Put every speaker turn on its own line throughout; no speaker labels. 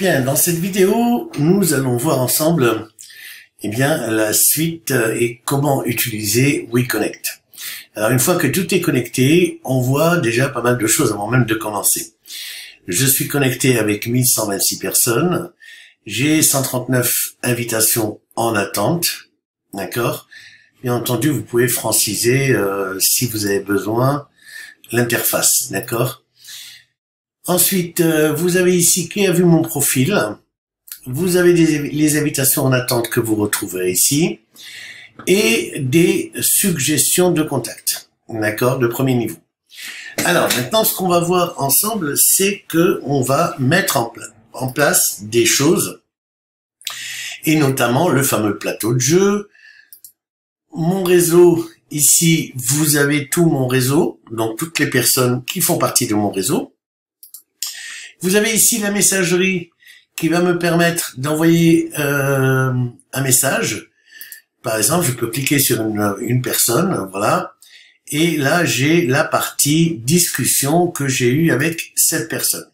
Bien, dans cette vidéo, nous allons voir ensemble la suite et comment utiliser WeConnect. Alors, une fois que tout est connecté, on voit déjà pas mal de choses avant même de commencer. Je suis connecté avec 1126 personnes. J'ai 139 invitations en attente. D'accord? Bien entendu, vous pouvez franciser si vous avez besoin l'interface. D'accord? Ensuite, vous avez ici, qui a vu mon profil? Vous avez les invitations en attente que vous retrouverez ici et des suggestions de contact, d'accord, de premier niveau. Alors maintenant, ce qu'on va voir ensemble, c'est que on va mettre en place des choses et notamment le fameux plateau de jeu, mon réseau. Ici, vous avez tout mon réseau, donc toutes les personnes qui font partie de mon réseau. Vous avez ici la messagerie qui va me permettre d'envoyer un message. Par exemple, je peux cliquer sur une personne, voilà, et là j'ai la partie discussion que j'ai eue avec cette personne.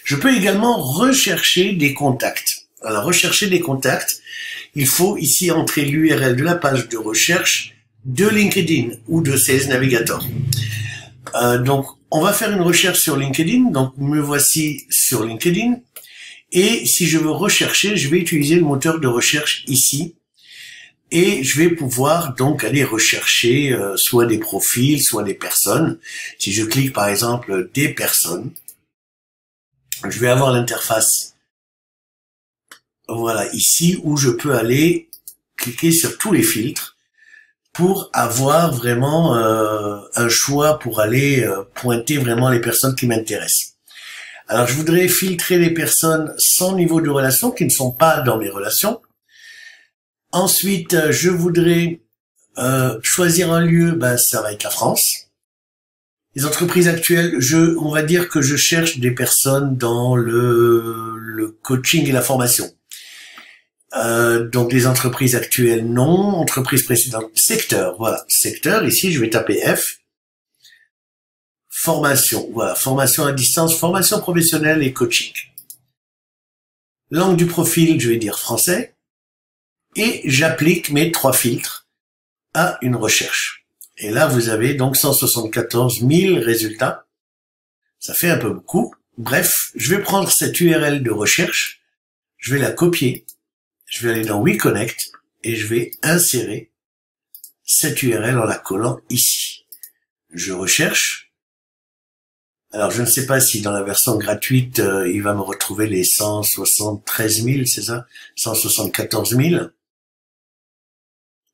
Je peux également rechercher des contacts. Alors, rechercher des contacts, il faut ici entrer l'URL de la page de recherche de LinkedIn ou de Sales Navigator. Donc, on va faire une recherche sur LinkedIn. Donc, me voici sur LinkedIn. Et si je veux rechercher, je vais utiliser le moteur de recherche ici. Et je vais pouvoir donc aller rechercher soit des profils, soit des personnes. Si je clique par exemple des personnes, je vais avoir l'interface, voilà, ici où je peux aller cliquer sur tous les filtres pour avoir vraiment un choix pour aller pointer vraiment les personnes qui m'intéressent. Alors, je voudrais filtrer les personnes sans niveau de relation, qui ne sont pas dans mes relations. Ensuite, je voudrais choisir un lieu, ça va être la France. Les entreprises actuelles, on va dire que je cherche des personnes dans le coaching et la formation. Donc les entreprises actuelles, non. Entreprises précédentes, secteur, voilà. Secteur, ici, je vais taper F. Formation, voilà. Formation à distance, formation professionnelle et coaching. Langue du profil, je vais dire français. Et j'applique mes 3 filtres à une recherche. Et là, vous avez donc 174 000 résultats. Ça fait un peu beaucoup. Bref, je vais prendre cette URL de recherche. Je vais la copier. Je vais aller dans WeConnect et je vais insérer cette URL en la collant ici. Je recherche. Alors, je ne sais pas si dans la version gratuite, il va me retrouver les 173 000, c'est ça? 174 000.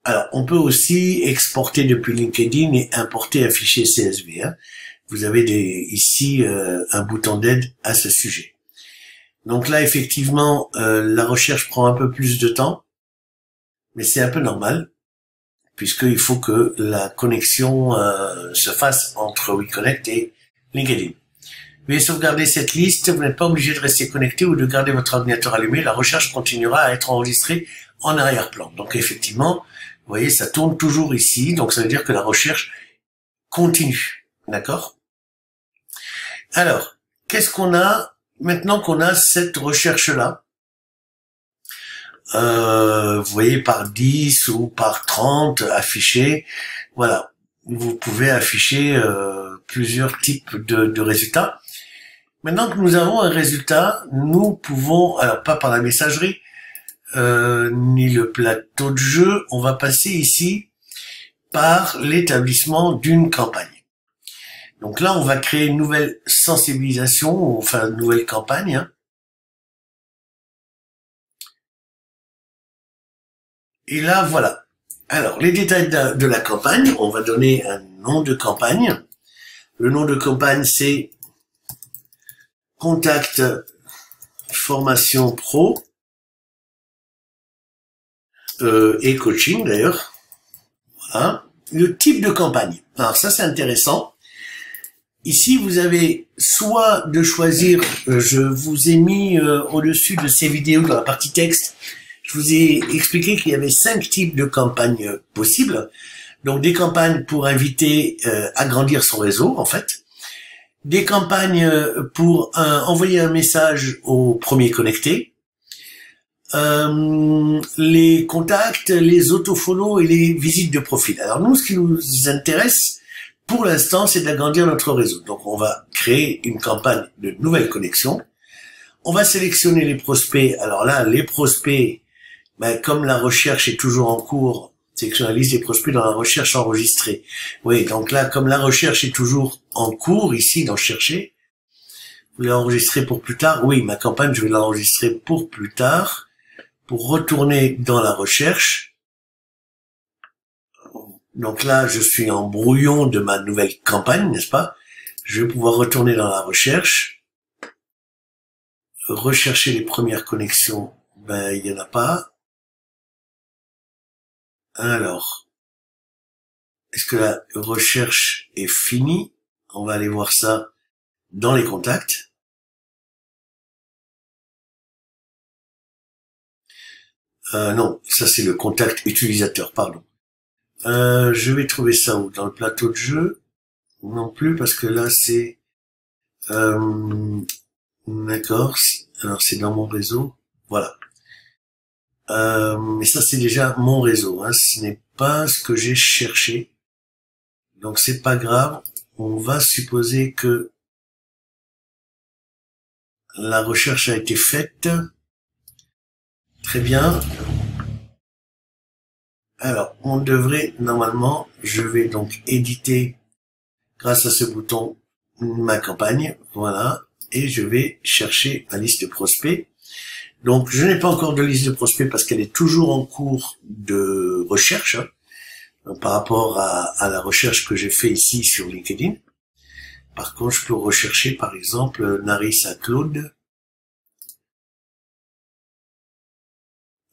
Alors, on peut aussi exporter depuis LinkedIn et importer un fichier CSV. Hein. Vous avez ici un bouton d'aide à ce sujet. Donc là, effectivement, la recherche prend un peu plus de temps, mais c'est un peu normal, puisqu'il faut que la connexion se fasse entre WeConnect et LinkedIn. Veuillez sauvegarder cette liste, vous n'êtes pas obligé de rester connecté ou de garder votre ordinateur allumé, la recherche continuera à être enregistrée en arrière-plan. Donc effectivement, vous voyez, ça tourne toujours ici, donc ça veut dire que la recherche continue, d'accord? Alors, qu'est-ce qu'on a maintenant qu'on a cette recherche-là? Vous voyez, par 10 ou par 30 affichés, voilà, vous pouvez afficher plusieurs types de résultats. Maintenant que nous avons un résultat, nous pouvons, alors pas par la messagerie, ni le plateau de jeu, on va passer ici par l'établissement d'une campagne. Donc là, on va créer une nouvelle sensibilisation, enfin une nouvelle campagne. Hein. Et là, voilà. Alors, les détails de la campagne, on va donner un nom de campagne. Le nom de campagne, c'est Contact Formation Pro et Coaching d'ailleurs. Voilà. Le type de campagne. Alors ça, c'est intéressant. Ici, vous avez soit de choisir, je vous ai mis au-dessus de ces vidéos dans la partie texte, je vous ai expliqué qu'il y avait 5 types de campagnes possibles. Donc des campagnes pour inviter à grandir son réseau, en fait. des campagnes pour envoyer un message au premier connecté, les contacts, les autofollow et les visites de profil. Alors nous, ce qui nous intéresse pour l'instant, c'est d'agrandir notre réseau. Donc on va créer une campagne de nouvelles connexions. On va sélectionner les prospects. Alors là, les prospects, ben, comme la recherche est toujours en cours, sélectionne la liste des prospects dans la recherche enregistrée. Oui, donc là, comme la recherche est toujours en cours, ici, dans chercher, vous voulez enregistrer pour plus tard? Oui, ma campagne, je vais l'enregistrer pour plus tard. Pour retourner dans la recherche. Donc là, je suis en brouillon de ma nouvelle campagne, n'est-ce pas? Je vais pouvoir retourner dans la recherche. Rechercher les premières connexions. Ben, il n'y en a pas. Alors, est-ce que la recherche est finie? On va aller voir ça dans les contacts. Non, ça c'est le contact utilisateur, pardon. Je vais trouver ça où? Dans le plateau de jeu? Non plus, parce que là c'est... D'accord, alors c'est dans mon réseau. Voilà. Mais ça c'est déjà mon réseau, hein. Ce n'est pas ce que j'ai cherché. Donc c'est pas grave. On va supposer que la recherche a été faite. Très bien. Alors, on devrait, normalement, je vais donc éditer, grâce à ce bouton, ma campagne, voilà, et je vais chercher la liste de prospects. Donc, je n'ai pas encore de liste de prospects parce qu'elle est toujours en cours de recherche, hein, par rapport à la recherche que j'ai fait ici sur LinkedIn. Par contre, je peux rechercher, par exemple, Narissa Claude.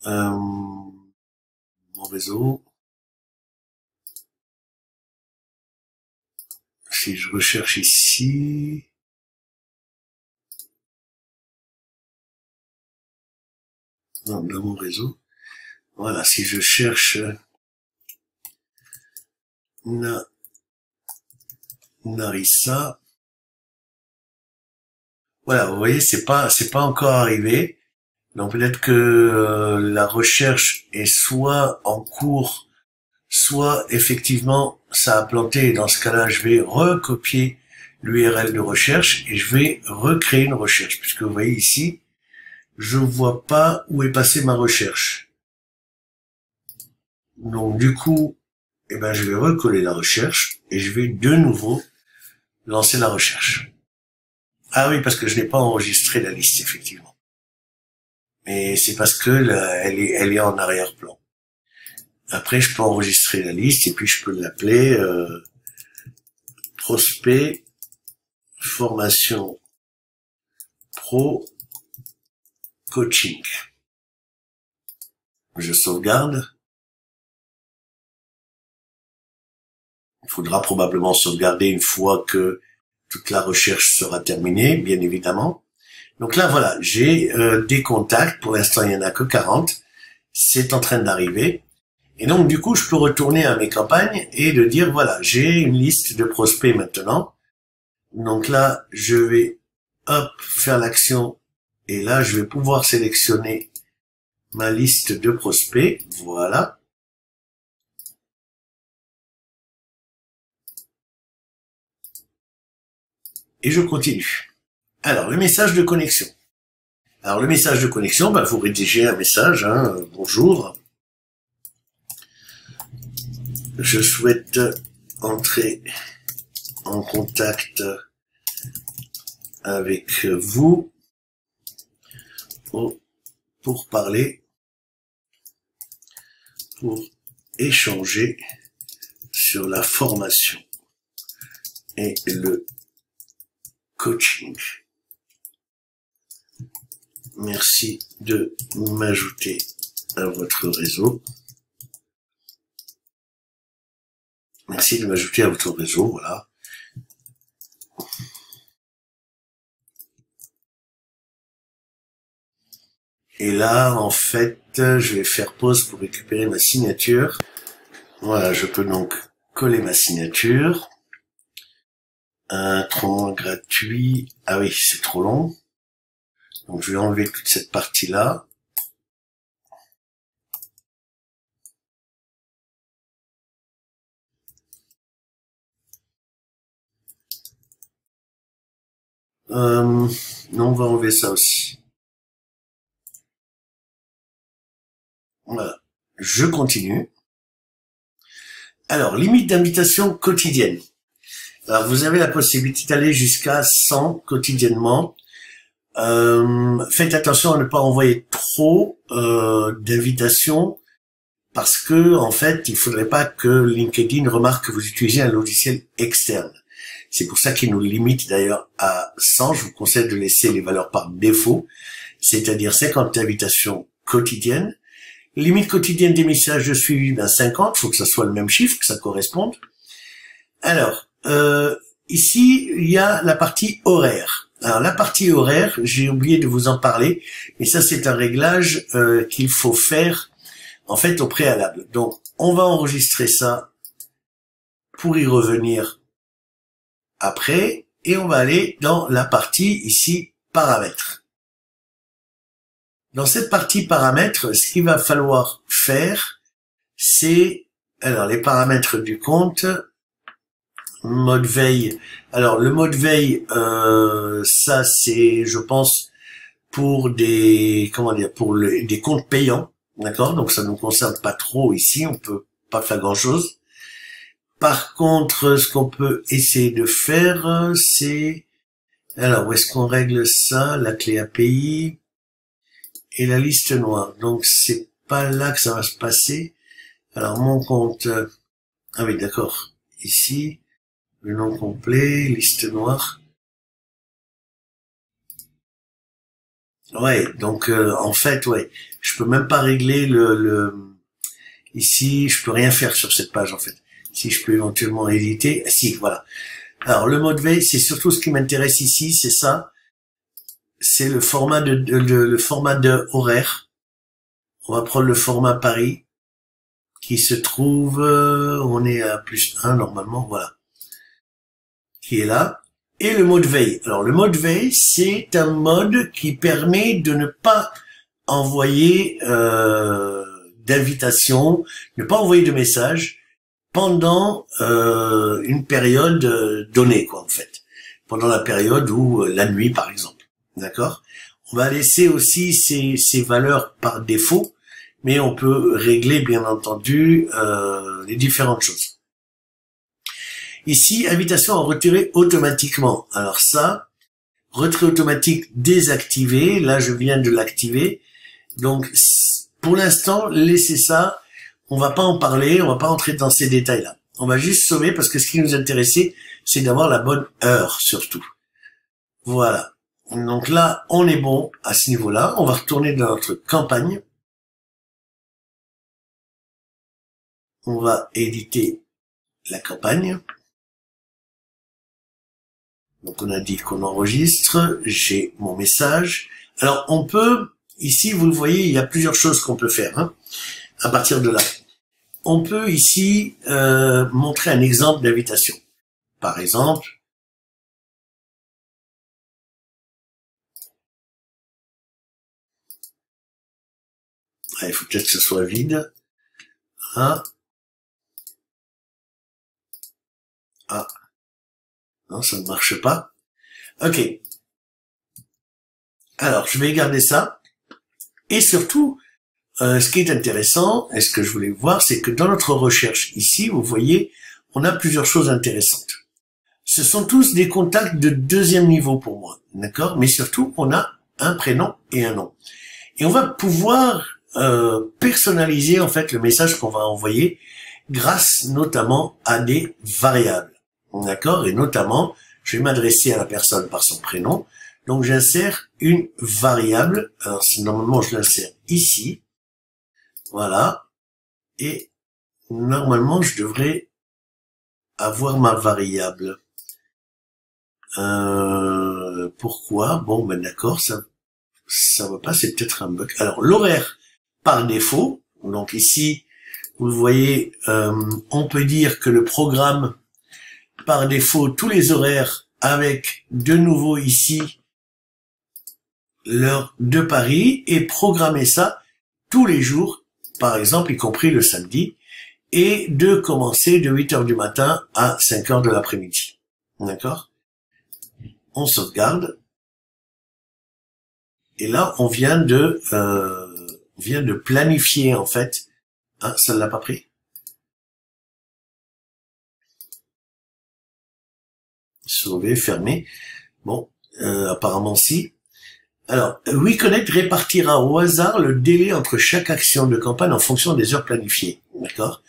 Mon réseau. Si je recherche ici, non, dans mon réseau, voilà, si je cherche Narissa, voilà, vous voyez, c'est pas encore arrivé. Donc peut-être que la recherche est soit en cours, soit effectivement ça a planté. Et dans ce cas-là, je vais recopier l'URL de recherche et je vais recréer une recherche. Puisque vous voyez ici, je vois pas où est passée ma recherche. Donc du coup, eh ben, je vais recoller la recherche et je vais de nouveau lancer la recherche. Ah oui, parce que je n'ai pas enregistré la liste, effectivement. Mais c'est parce que elle est en arrière-plan. Après, je peux enregistrer la liste et puis je peux l'appeler prospect formation pro coaching. Je sauvegarde. Il faudra probablement sauvegarder une fois que toute la recherche sera terminée, bien évidemment. Donc là, voilà, j'ai des contacts. Pour l'instant, il n'y en a que 40. C'est en train d'arriver. Et donc, du coup, je peux retourner à mes campagnes et de dire, voilà, j'ai une liste de prospects maintenant. Donc là, je vais, hop, faire l'action. Et là, je vais pouvoir sélectionner ma liste de prospects. Voilà. Et je continue. Alors, le message de connexion. Alors, le message de connexion, ben, vous rédigez un message, hein, bonjour. Je souhaite entrer en contact avec vous pour parler, pour échanger sur la formation et le coaching. Merci de m'ajouter à votre réseau. Merci de m'ajouter à votre réseau, voilà. Et là, en fait, je vais faire pause pour récupérer ma signature. Voilà, je peux donc coller ma signature. Un tronc gratuit. Ah oui, c'est trop long. Donc je vais enlever toute cette partie-là. Non, on va enlever ça aussi. Voilà. Je continue. Alors, limite d'invitation quotidienne. Alors, vous avez la possibilité d'aller jusqu'à 100 quotidiennement. Faites attention à ne pas envoyer trop d'invitations parce que, en fait, il faudrait pas que LinkedIn remarque que vous utilisez un logiciel externe. C'est pour ça qu'il nous limite d'ailleurs à 100. Je vous conseille de laisser les valeurs par défaut, c'est-à-dire 50 invitations quotidiennes. Limite quotidienne des messages de suivi, 50. Il faut que ça soit le même chiffre, que ça corresponde. Alors, ici, il y a la partie horaire. Alors, la partie horaire, j'ai oublié de vous en parler, mais ça, c'est un réglage qu'il faut faire, en fait, au préalable. Donc, on va enregistrer ça pour y revenir après, et on va aller dans la partie, ici, paramètres. Dans cette partie paramètres, ce qu'il va falloir faire, c'est, alors, les paramètres du compte, mode veille. Alors, le mode veille, ça, c'est, je pense, pour des, comment dire, pour des comptes payants, d'accord? Donc, ça ne nous concerne pas trop ici, on peut pas faire grand-chose. Par contre, ce qu'on peut essayer de faire, c'est... Alors, où est-ce qu'on règle ça? La clé API et la liste noire. Donc, c'est pas là que ça va se passer. Alors, mon compte... Ah oui, d'accord. Ici, le nom complet, liste noire. Ouais, donc, en fait, ouais. Je peux même pas régler Ici, je peux rien faire sur cette page, en fait. Si je peux éventuellement éditer, si, voilà. Alors, le mode veille, c'est surtout ce qui m'intéresse ici, c'est ça. C'est le format le format de horaire. On va prendre le format Paris, qui se trouve, on est à +1 normalement, voilà. Qui est là. Et le mode veille. Alors, le mode veille, c'est un mode qui permet de ne pas envoyer d'invitation, ne pas envoyer de message pendant une période donnée, quoi, en fait. Pendant la période où la nuit, par exemple. D'accord? On va laisser aussi ces valeurs par défaut, mais on peut régler, bien entendu, les différentes choses. Ici, invitation à retirer automatiquement. Alors ça, retrait automatique désactivé. Là, je viens de l'activer. Donc, pour l'instant, laissez ça. On va pas en parler, on va pas entrer dans ces détails-là. On va juste sauver parce que ce qui nous intéressait, c'est d'avoir la bonne heure, surtout. Voilà. Donc là, on est bon à ce niveau-là. On va retourner dans notre campagne. On va éditer la campagne. Donc on a dit qu'on enregistre. J'ai mon message. Alors on peut, ici vous le voyez, il y a plusieurs choses qu'on peut faire, hein, à partir de là. On peut ici montrer un exemple d'invitation. Par exemple, il faut peut-être que ce soit vide. Ah. Ah. Non, ça ne marche pas. Ok. Alors, je vais garder ça. Et surtout, ce qui est intéressant, et ce que je voulais voir, c'est que dans notre recherche ici, vous voyez, on a plusieurs choses intéressantes. Ce sont tous des contacts de deuxième niveau pour moi, d'accord? Mais surtout, on a un prénom et un nom. Et on va pouvoir personnaliser en fait le message qu'on va envoyer grâce notamment à des variables, d'accord? Et notamment, je vais m'adresser à la personne par son prénom. Donc j'insère une variable. Alors normalement je l'insère ici. Voilà. Et normalement je devrais avoir ma variable. Pourquoi? Bon ben d'accord, ça va pas, c'est peut-être un bug. Alors l'horaire par défaut. Donc ici, vous le voyez, on peut dire que le programme par défaut tous les horaires avec de nouveau ici l'heure de Paris et programmer ça tous les jours, par exemple, y compris le samedi, et de commencer de 8 heures du matin à 5 heures de l'après-midi. D'accord? On sauvegarde. Et là, on vient de planifier, en fait. Ah, ça ne l'a pas pris? Sauver, fermer. Bon, apparemment si. Alors, WeConnect répartira au hasard le délai entre chaque action de campagne en fonction des heures planifiées. D'accord?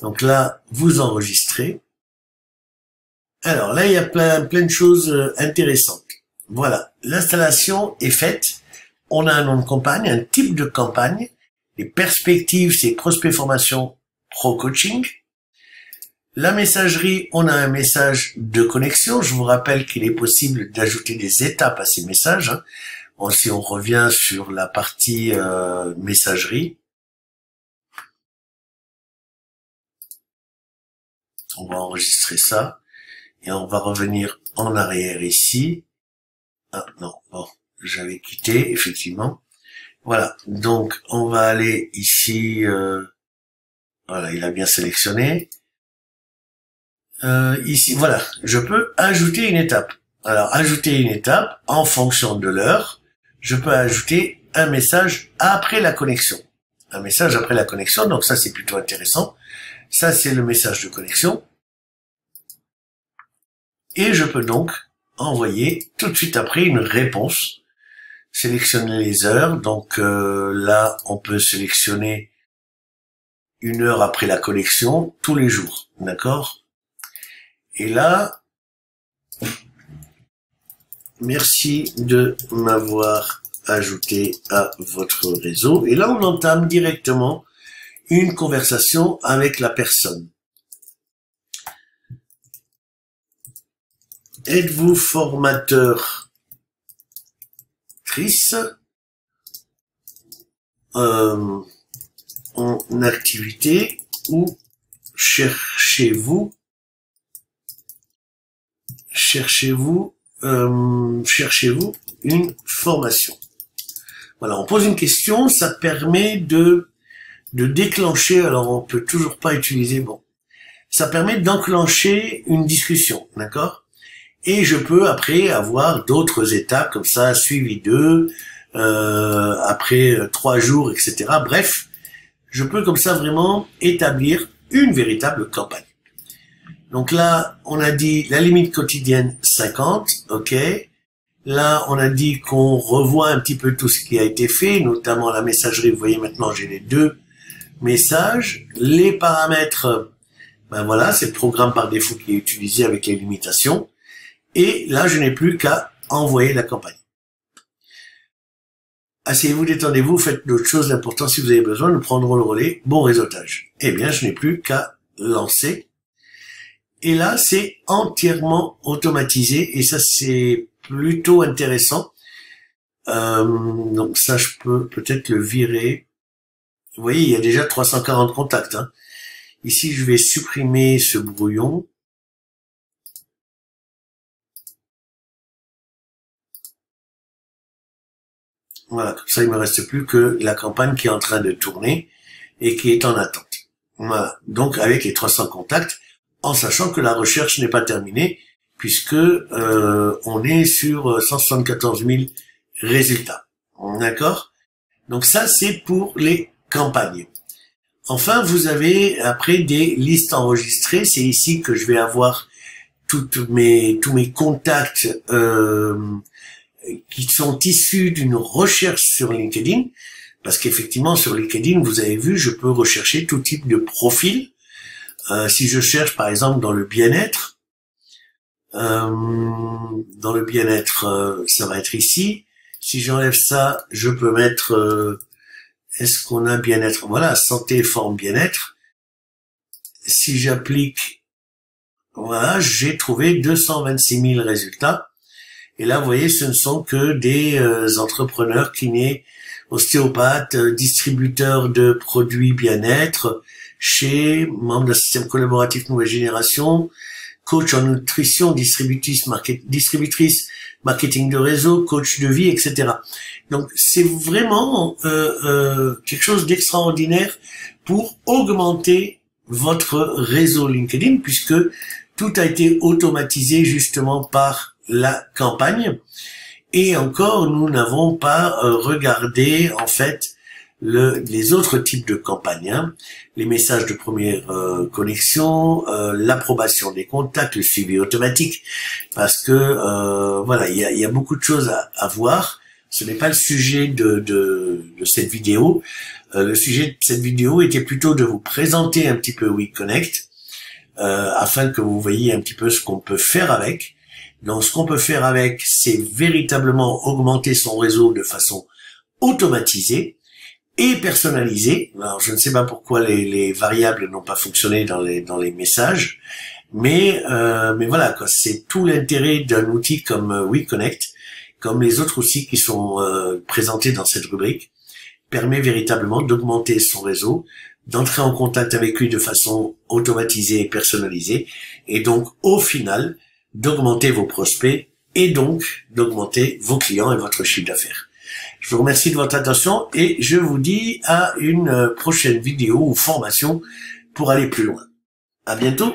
Donc là, vous enregistrez. Alors là, il y a plein de choses intéressantes. Voilà, l'installation est faite. On a un nom de campagne, un type de campagne. Les perspectives, c'est prospect formation pro coaching. La messagerie, on a un message de connexion. Je vous rappelle qu'il est possible d'ajouter des étapes à ces messages. Hein. Bon, si on revient sur la partie messagerie, on va enregistrer ça et on va revenir en arrière ici. Ah non, bon, j'avais quitté, effectivement. Voilà, donc on va aller ici. Voilà, il a bien sélectionné. Ici, voilà, je peux ajouter une étape. Alors, ajouter une étape en fonction de l'heure. Je peux ajouter un message après la connexion. Un message après la connexion, donc ça c'est plutôt intéressant. Ça c'est le message de connexion. Et je peux donc envoyer tout de suite après une réponse. Sélectionner les heures, donc là on peut sélectionner une heure après la connexion tous les jours, d'accord? Et là, merci de m'avoir ajouté à votre réseau. Et là, on entame directement une conversation avec la personne. Êtes-vous formateur en activité ou cherchez-vous une formation? Voilà, on pose une question, ça permet de déclencher, alors on peut toujours pas utiliser, bon, ça permet d'enclencher une discussion, d'accord? Et je peux après avoir d'autres étapes comme ça, suivi d'eux, après 3 jours, etc. Bref, je peux comme ça vraiment établir une véritable campagne. Donc là, on a dit la limite quotidienne 50, ok. Là, on a dit qu'on revoit un petit peu tout ce qui a été fait, notamment la messagerie. Vous voyez maintenant, j'ai les 2 messages. Les paramètres, ben voilà, c'est le programme par défaut qui est utilisé avec les limitations. Et là, je n'ai plus qu'à envoyer la campagne. Asseyez-vous, détendez-vous, faites d'autres choses d'important si vous avez besoin, nous prendrons le relais. Bon réseautage. Eh bien, je n'ai plus qu'à lancer. Et là, c'est entièrement automatisé et ça, c'est plutôt intéressant. Donc ça, je peux peut-être le virer. Vous voyez, il y a déjà 340 contacts. Hein. Ici, je vais supprimer ce brouillon. Voilà, comme ça, il me reste plus que la campagne qui est en train de tourner et qui est en attente. Voilà, donc avec les 300 contacts, en sachant que la recherche n'est pas terminée, puisque on est sur 174 000 résultats. D'accord? Donc ça, c'est pour les campagnes. Enfin, vous avez après des listes enregistrées. C'est ici que je vais avoir tous mes contacts qui sont issus d'une recherche sur LinkedIn, parce qu'effectivement sur LinkedIn, vous avez vu, je peux rechercher tout type de profil. Si je cherche par exemple dans le bien-être, ça va être ici. Si j'enlève ça, je peux mettre est-ce qu'on a bien-être? Voilà, santé, forme, bien-être. Si j'applique, voilà, j'ai trouvé 226 000 résultats. Et là, vous voyez, ce ne sont que des entrepreneurs kinés, ostéopathes, distributeurs de produits bien-être, chez membres d'un système collaboratif nouvelle génération, coach en nutrition, distributrice marketing de réseau, coach de vie, etc. Donc c'est vraiment quelque chose d'extraordinaire pour augmenter votre réseau LinkedIn, puisque tout a été automatisé justement par la campagne. Et encore, nous n'avons pas regardé en fait les autres types de campagnes, hein. Les messages de première connexion, l'approbation des contacts, le suivi automatique, parce que voilà, il y a beaucoup de choses à voir. Ce n'est pas le sujet de cette vidéo. Le sujet de cette vidéo était plutôt de vous présenter un petit peu WeConnect, afin que vous voyiez un petit peu ce qu'on peut faire avec. Donc, ce qu'on peut faire avec, c'est véritablement augmenter son réseau de façon automatisée et personnalisée. Alors, je ne sais pas pourquoi les variables n'ont pas fonctionné dans les messages, mais voilà, quoi. C'est tout l'intérêt d'un outil comme WeConnect, comme les autres aussi qui sont présentés dans cette rubrique, permet véritablement d'augmenter son réseau, d'entrer en contact avec lui de façon automatisée et personnalisée, et donc, au final, d'augmenter vos prospects et donc d'augmenter vos clients et votre chiffre d'affaires. Je vous remercie de votre attention et je vous dis à une prochaine vidéo ou formation pour aller plus loin. À bientôt.